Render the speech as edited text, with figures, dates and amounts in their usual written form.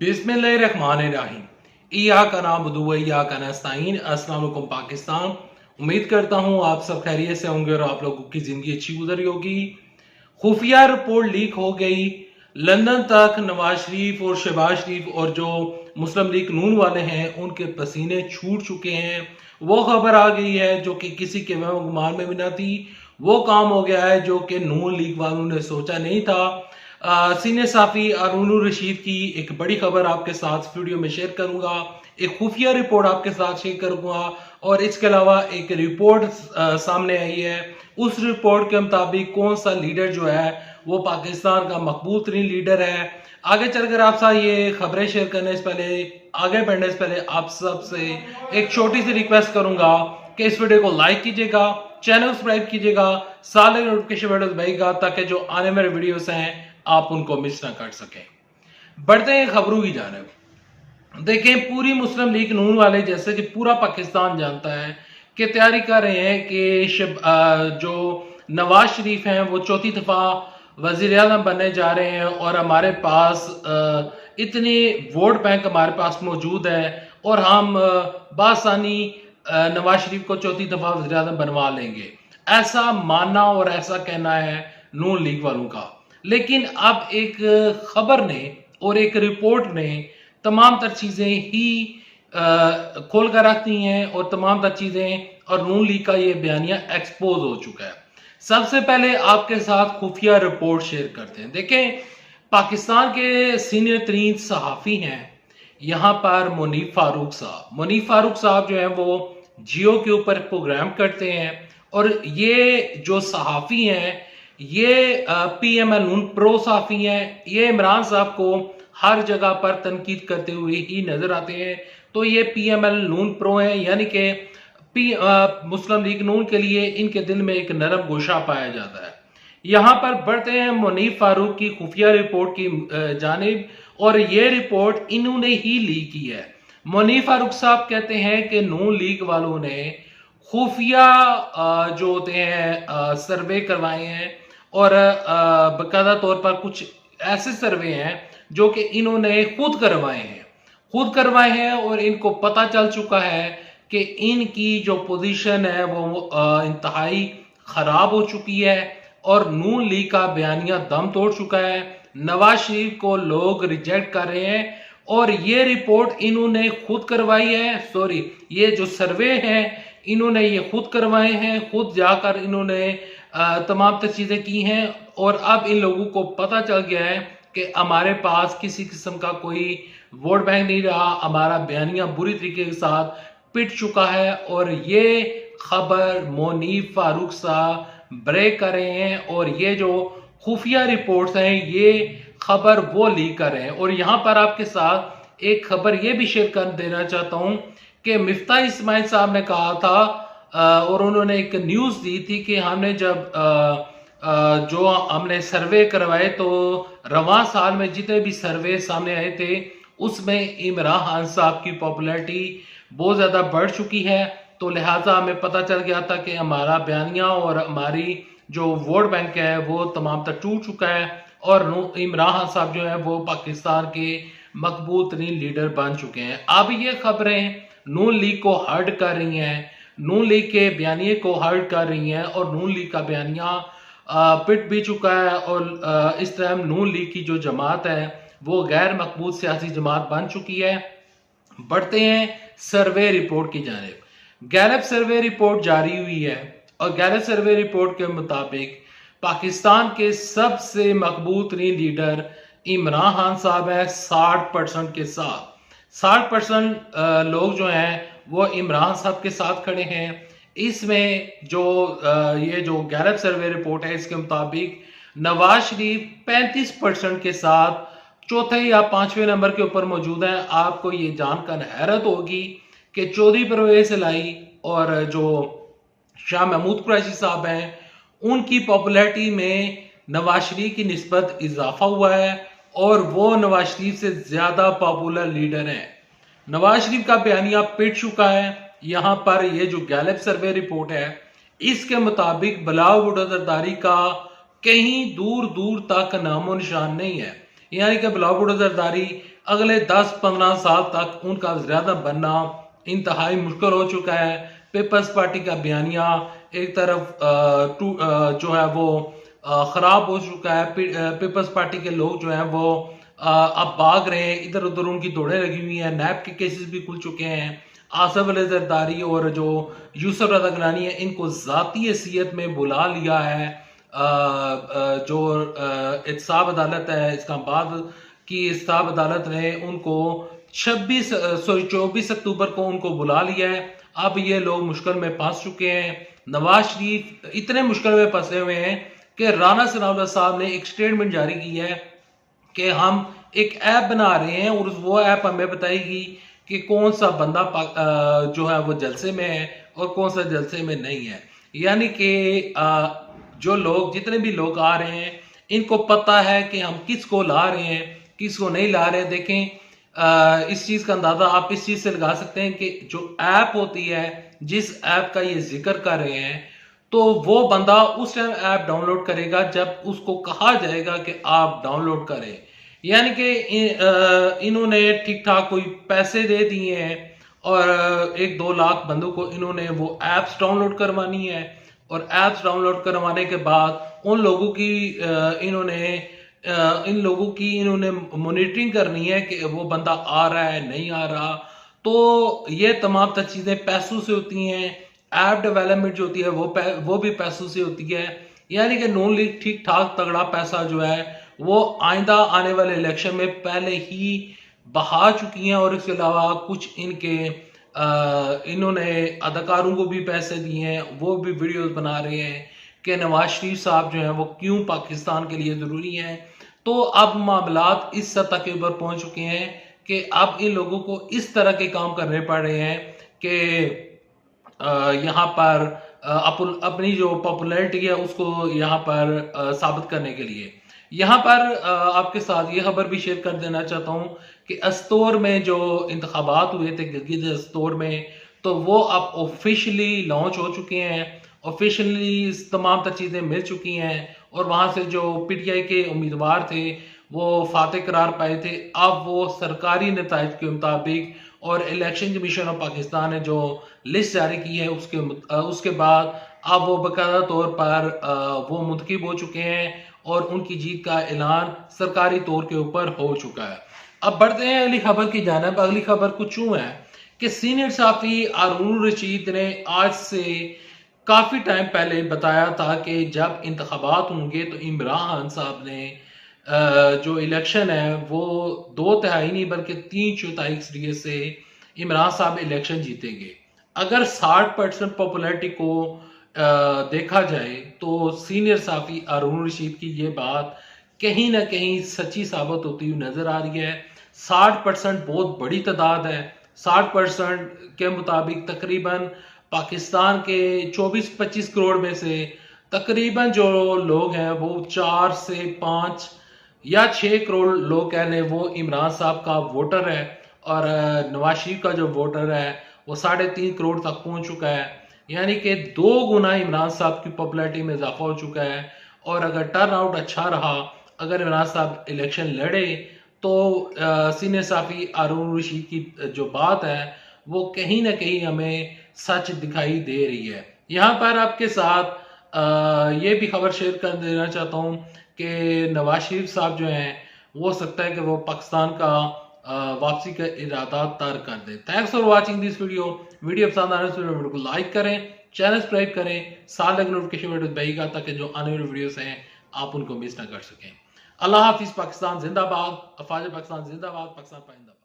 बिस्मिल्लाहिर्रहमानिर्रहीम। इय्याका नअबुदु व इय्याका नस्तईन। अस्सलाम वालेकुम पाकिस्तान। उम्मीद करता हूँ आप सब खैरियत से होंगे और आप लोगों की जिंदगी अच्छी गुजर रही होगी। खुफिया रिपोर्ट लीक हो गई, लंदन तक नवाज शरीफ और शहबाज शरीफ और जो मुस्लिम लीग नून वाले हैं उनके पसीने छूट चुके हैं। वो खबर आ गई है जो कि किसी के वहम गुमान में भी ना थी। वो काम हो गया है जो कि नून लीग वालों ने सोचा नहीं था। सीनियर साफी अरून रशीद की एक बड़ी खबर आपके साथ वीडियो में शेयर करूंगा, एक खुफिया रिपोर्ट आपके साथ शेयर करूंगा और इसके अलावा एक रिपोर्ट सामने आई है। उस रिपोर्ट के मुताबिक कौन सा लीडर जो है वो पाकिस्तान का मकबूल तरीन लीडर है। आगे चलकर आप साथ ये खबरें शेयर करने से पहले, आगे बढ़ने से पहले आप सबसे एक छोटी सी रिक्वेस्ट करूंगा कि इस वीडियो को लाइक कीजिएगा, चैनल सब्सक्राइब कीजिएगा, साथ ही नोटिफिकेशन बटन दबाइएगा ताकि जो आने वाले वीडियोस हैं आप उनको मिस ना कर सकें। बढ़ते हैं खबरों की जानिब। देखें, पूरी मुस्लिम लीग नून वाले जैसे कि पूरा पाकिस्तान जानता है कि तैयारी कर रहे हैं कि जो नवाज शरीफ हैं वो चौथी दफा वजीर आज़म बनने जा रहे हैं और हमारे पास इतने वोट बैंक हमारे पास मौजूद है और हम बासानी नवाज शरीफ को चौथी दफा वजीर आज़म बनवा लेंगे। ऐसा मानना और ऐसा कहना है नून लीग वालों का। लेकिन अब एक खबर ने और एक रिपोर्ट ने तमाम तर चीजें ही खोल कर रख दी हैं और तमाम तर चीजें और नून लीग का ये बयानिया एक्सपोज हो चुका है। सबसे पहले आपके साथ खुफिया रिपोर्ट शेयर करते हैं। देखें, पाकिस्तान के सीनियर तरीन सहाफी हैं यहाँ पर मुनीफ फारूक साहब जो है वो जियो के ऊपर प्रोग्राम करते हैं और ये जो सहाफी हैं ये पीएमएल नून प्रो सहाफी हैं। ये इमरान साहब को हर जगह पर तनकीद करते हुए ही नजर आते हैं। तो ये पीएमएल नून प्रो हैं, यानी कि मुस्लिम लीग नून के लिए इनके दिल में एक नरम गोशा पाया जाता है। यहाँ पर बढ़ते हैं मुनीफ फारूक की खुफिया रिपोर्ट की जानिब और ये रिपोर्ट इन्होंने ही लीक की है। मुनीफ फारूक साहब कहते हैं कि नून लीग वालों ने खुफिया जो होते हैं सर्वे करवाए हैं और बाकायदा तौर पर कुछ ऐसे सर्वे हैं जो कि इन्होंने खुद करवाए हैं और इनको पता चल चुका है कि इनकी जो पोजीशन है वो इंतहाई खराब हो चुकी है और नून लीग का बयानिया दम तोड़ चुका है। नवाज शरीफ को लोग रिजेक्ट कर रहे हैं और ये रिपोर्ट इन्होंने खुद करवाई है। ये जो सर्वे हैं इन्होंने ये खुद करवाए हैं, खुद जाकर इन्होंने तमाम चीजें की हैं और अब इन लोगों को पता चल गया है कि हमारे पास किसी किस्म का कोई वोट बैंक नहीं रहा, हमारा बयानिया बुरी तरीके के साथ पिट चुका है और ये खबर मुनीफ फारूक साहब ब्रेक कर रहे हैं और ये जो खुफिया रिपोर्ट्स हैं ये खबर वो लीक कर रहे हैं। और यहाँ पर आपके साथ एक खबर ये भी शेयर कर देना चाहता हूँ कि मिफ्ता इस्माइल साहब ने कहा था और उन्होंने एक न्यूज दी थी कि हमने जब जो हमने सर्वे करवाए तो रवां साल में जितने भी सर्वे सामने आए थे उसमें इमरान खान साहब की पॉपुलैरिटी बहुत ज्यादा बढ़ चुकी है। तो लिहाजा हमें पता चल गया था कि हमारा बयानिया और हमारी जो वोट बैंक है वो तमाम तक टूट चुका है और इमरान खान साहब जो है वो पाकिस्तान के मकबूल तरीन लीडर बन चुके हैं। अब ये खबरें नून लीग को हर्ट कर रही हैं, नून लीग के बयानिए को हर्ट कर रही हैं और नून लीग का बयानिया पिट भी चुका है और इस तरह नून लीग की जो जमात है वो गैर मकबूल सियासी जमात बन चुकी है। बढ़ते हैं सर्वे रिपोर्ट की जानिब। गैलप सर्वे रिपोर्ट जारी हुई है और गैलप सर्वे रिपोर्ट के मुताबिक पाकिस्तान के सबसे मकबूल तरीन लीडर इमरान खान साहब है 60% के साथ। 60% लोग जो हैं वो इमरान साहब के साथ खड़े हैं। इसमें जो ये जो गैलप सर्वे रिपोर्ट है इसके मुताबिक नवाज शरीफ 35% के साथ चौथे या पांचवें नंबर के ऊपर मौजूद है। आपको ये जानकर हैरत होगी कि चौधरी परवेज इलाही और जो शाह महमूद कुरैशी साहब हैं उनकी पॉपुलैरिटी में नवाज शरीफ की निस्बत इजाफा हुआ है और वो नवाज शरीफ से ज्यादा पॉपुलर लीडर हैं। नवाज शरीफ का बयानिया पिट चुका है। यहाँ पर ये जो गैलप सर्वे रिपोर्ट है इसके मुताबिक बिलावल भुट्टो जरदारी का कहीं दूर दूर तक नामो निशान नहीं है। यानी कि बिलावल भुट्टो जरदारी अगले 10-15 साल तक उनका वज़ीर-ए-आज़म बनना इंतहाई मुश्किल हो चुका है। पीपल्स पार्टी का बयानिया एक तरफ जो है वो खराब हो चुका है। पीपल्स पार्टी के लोग जो हैं वो अब भाग रहे हैं, इधर उधर उनकी दौड़ें लगी हुई हैं। नैब के केसेस भी खुल चुके हैं। आसिफ अली जरदारी और जो यूसुफ रज़ा गिलानी है, इनको ज़ाती हैसियत में बुला लिया है। जो एहतसाब अदालत है, इस्लामाबाद की एहतसाब अदालत ने उनको 24 अक्टूबर को उनको बुला लिया है। अब ये लोग मुश्किल में फंस चुके हैं। नवाज शरीफ इतने मुश्किल में फंसे हुए हैं कि राना सनाउल्लाह साहब ने एक स्टेटमेंट जारी की है कि हम एक ऐप बना रहे हैं और वो ऐप हमें बताएगी कि कौन सा बंदा जो है वो जलसे में है और कौन सा जलसे में नहीं है। यानी कि जो लोग जितने भी लोग आ रहे हैं, इनको पता है कि हम किसको ला रहे हैं, किसको नहीं ला रहे हैं। देखें, इस चीज का अंदाजा आप इस चीज से लगा सकते हैं कि जो ऐप होती है, जिस ऐप का ये जिक्र कर रहे हैं, तो वो बंदा उस टाइम ऐप डाउनलोड करेगा जब उसको कहा जाएगा कि आप डाउनलोड करें। यानी कि इन्होंने ठीक ठाक कोई पैसे दे दिए हैं और 1-2 लाख बंदों को इन्होंने वो ऐप्स डाउनलोड करवानी है और ऐप्स डाउनलोड करवाने के बाद उन लोगों की इन लोगों की इन्होंने मॉनिटरिंग करनी है कि वो बंदा आ रहा है नहीं आ रहा। तो ये तमाम तर चीजें पैसों से होती हैं। ऐप डेवलपमेंट जो होती है वो भी पैसों से होती है। यानी कि नून लीग ठीक ठाक तगड़ा पैसा जो है वो आइंदा आने वाले इलेक्शन में पहले ही बहा चुकी हैं और इसके अलावा कुछ इन्होंने अदाकारों को भी पैसे दिए हैं, वो भी वीडियोस बना रहे हैं कि नवाज शरीफ साहब जो हैं वो क्यों पाकिस्तान के लिए जरूरी हैं। तो अब मामलात इस सतह के ऊपर पहुंच चुके हैं कि अब इन लोगों को इस तरह के काम करने पड़ रहे हैं कि यहाँ पर अपनी जो पॉपुलैरिटी है उसको यहाँ पर साबित करने के लिए। यहाँ पर आपके साथ ये खबर भी शेयर कर देना चाहता हूँ कि अस्तोर में जो इंतखाबात हुए थे गिलगित अस्तोर में, तो वो अब ऑफिशियली लॉन्च हो चुके हैं। ऑफिशियली तमाम तर चीज़ें मिल चुकी हैं और वहाँ से जो पीटीआई के उम्मीदवार थे वो फातेह करार पाए थे। अब वो सरकारी नताइज के मुताबिक और इलेक्शन कमीशन ऑफ पाकिस्तान ने जो लिस्ट जारी की है उसके बाद अब वो बाकायदा तौर पर वो मुंतखब हो चुके हैं और उनकी जीत का ऐलान सरकारी तौर के ऊपर हो चुका है। अब बढ़ते हैं अगली खबर की जानिब। अगली खबर कुछ यूं है कि सीनियर सहाफी हारून रशीद ने आज से काफी टाइम पहले बताया था कि जब इंतखाबात होंगे तो इमरान खान साहब ने जो इलेक्शन है वो 2/3 नहीं बल्कि 3/4 के से इमरान साहब इलेक्शन जीतेंगे। अगर 60% पॉपुलैरिटी को देखा जाए तो सीनियर सहाफी हारून रशीद की ये बात कहीं ना कहीं सच्ची साबित होती हुई नजर आ रही है। 60% बहुत बड़ी तादाद है। 60% के मुताबिक तकरीबन पाकिस्तान के 24-25 करोड़ में से तकरीबन जो लोग हैं वो 4 से 5 या 6 करोड़ लोग कह लें वो इमरान साहब का वोटर है और नवाज शरीफ का जो वोटर है वो 3.5 करोड़ तक पहुंच चुका है। यानी कि 2 गुना इमरान साहब की पॉपुलैरिटी में इजाफा हो चुका है। और अगर टर्न आउट अच्छा रहा, अगर इमरान साहब इलेक्शन लड़े तो सीनियर सहाफी हारून रशीद की जो बात है वो कहीं ना कहीं हमें सच दिखाई दे रही है। यहाँ पर आपके साथ ये भी खबर शेयर कर देना चाहता हूँ कि नवाज शरीफ साहब जो हैं वो हो सकता है कि वो पाकिस्तान का वापसी का इरादा तर्क कर दे। Thanks for watching this video पसंद आने से वीडियो को लाइक करें, चैनल सब्सक्राइब करें, साथ लगे नोटिफिकेशन बटन दबाइएगा ताकि जो आने वाली वीडियोस हैं आप उनको मिस ना कर सकें। अल्लाह हाफिज। पाकिस्तान जिंदाबाद। अफवाज पाकिस्तान जिंदाबाद। पाकिस्तान पाइंदाबाद।